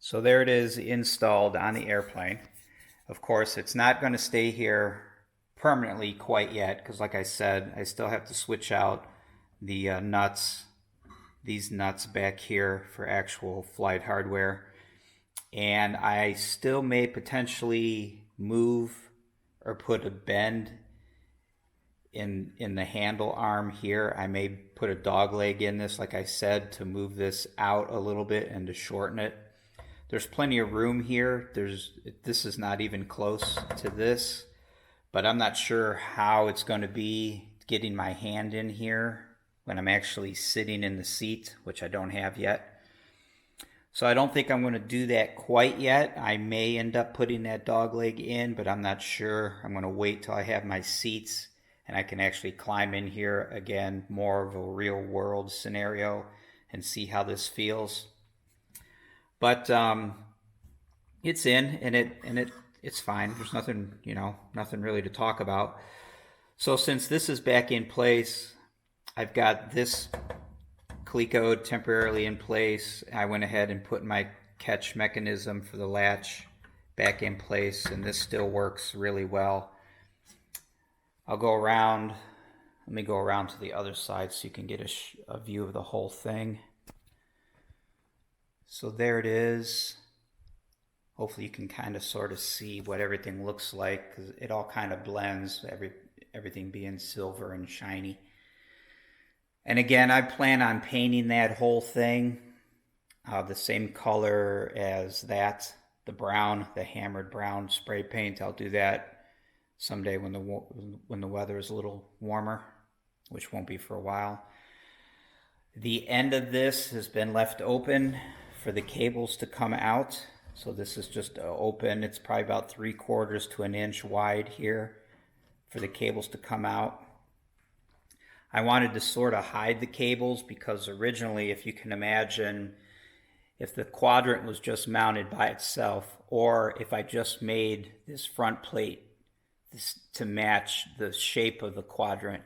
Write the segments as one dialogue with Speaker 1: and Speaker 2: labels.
Speaker 1: So there it is installed on the airplane. Of course, it's not going to stay here permanently quite yet because, like I said, I still have to switch out the nuts, these nuts back here for actual flight hardware. And I still may potentially move or put a bend in the handle arm here. I may put a dog leg in this, like I said, to move this out a little bit and to shorten it. There's plenty of room here. This is not even close to this, but I'm not sure how it's going to be getting my hand in here when I'm actually sitting in the seat, which I don't have yet. So I don't think I'm going to do that quite yet. I may end up putting that dog leg in, but I'm not sure. I'm going to wait till I have my seats and I can actually climb in here again, more of a real world scenario, and see how this feels. But it's in, and it's fine. There's nothing, nothing really to talk about. So since this is back in place, I've got this clicode temporarily in place. I went ahead and put my catch mechanism for the latch back in place, and this still works really well. I'll go around. Let me go around to the other side so you can get a view of the whole thing. So there it is. Hopefully you can kind of sort of see what everything looks like, because it all kind of blends, everything being silver and shiny. And again, I plan on painting that whole thing the same color as that, the brown, the hammered brown spray paint. I'll do that someday when the weather is a little warmer, which won't be for a while. The end of this has been left open for the cables to come out. So this is just open. It's probably about 3/4 to an inch wide here for the cables to come out. I wanted to sort of hide the cables because originally, if you can imagine, if the Quadrant was just mounted by itself, or if I just made this front plate to match the shape of the Quadrant,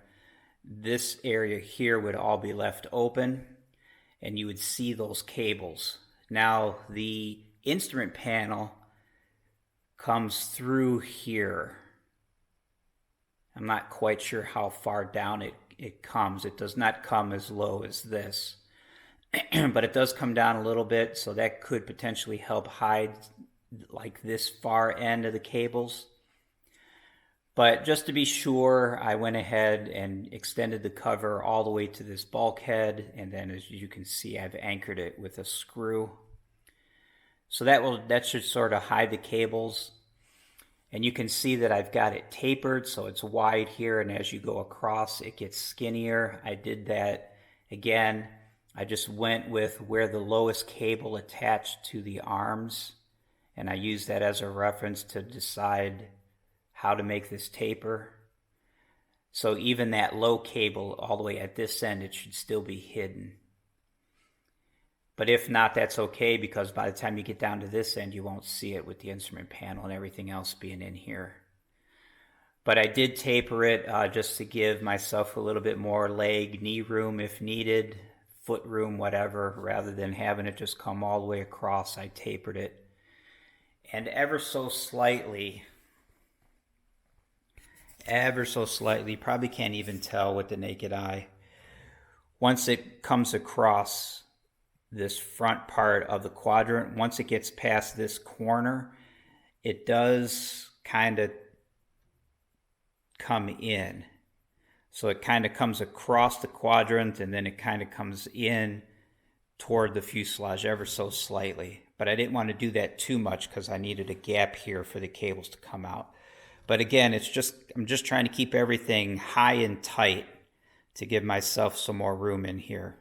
Speaker 1: this area here would all be left open and you would see those cables. Now the instrument panel comes through here. I'm not quite sure how far down it comes. It does not come as low as this, but it does come down a little bit, so that could potentially help hide like this far end of the cables. But just to be sure, I went ahead and extended the cover all the way to this bulkhead, and then as you can see, I've anchored it with a screw. So that should sort of hide the cables. And you can see that I've got it tapered, so it's wide here, and as you go across, it gets skinnier. I did that again. I just went with where the lowest cable attached to the arms, and I used that as a reference to decide how to make this taper. So even that low cable all the way at this end, it should still be hidden. But if not, that's okay, because by the time you get down to this end, you won't see it with the instrument panel and everything else being in here. But I did taper it just to give myself a little bit more leg, knee room if needed, foot room, whatever, rather than having it just come all the way across. I tapered it. And ever so slightly, probably can't even tell with the naked eye, once it comes across this front part of the Quadrant, once it gets past this corner, it does kind of come in. So it kind of comes across the Quadrant, and then it kind of comes in toward the fuselage ever so slightly. But I didn't want to do that too much because I needed a gap here for the cables to come out. But again, I'm just trying to keep everything high and tight to give myself some more room in here.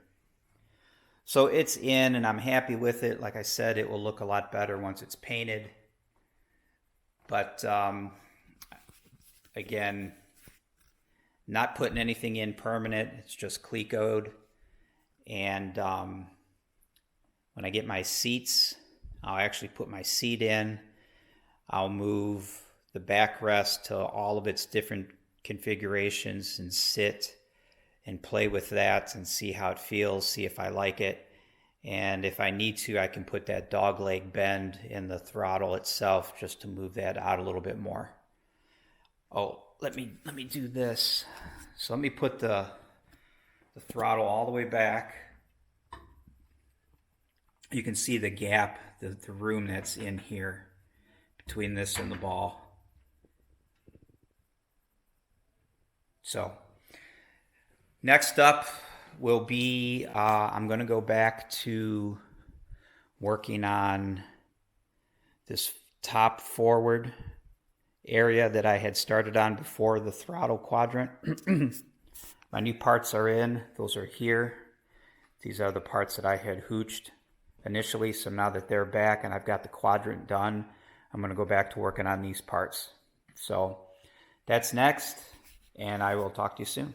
Speaker 1: So it's in, and I'm happy with it. Like I said, it will look a lot better once it's painted. But again, not putting anything in permanent. It's just clicode. And when I get my seats, I'll actually put my seat in. I'll move the backrest to all of its different configurations and sit and play with that and see how it feels, see if I like it. And if I need to, I can put that dog leg bend in the throttle itself just to move that out a little bit more. Oh, let me do this. So let me put the throttle all the way back. You can see the gap, the room that's in here between this and the ball. So next up will be, I'm going to go back to working on this top forward area that I had started on before the throttle quadrant. My new parts are in. Those are here. These are the parts that I had hooched initially. So now that they're back and I've got the quadrant done, I'm going to go back to working on these parts. So that's next, and I will talk to you soon.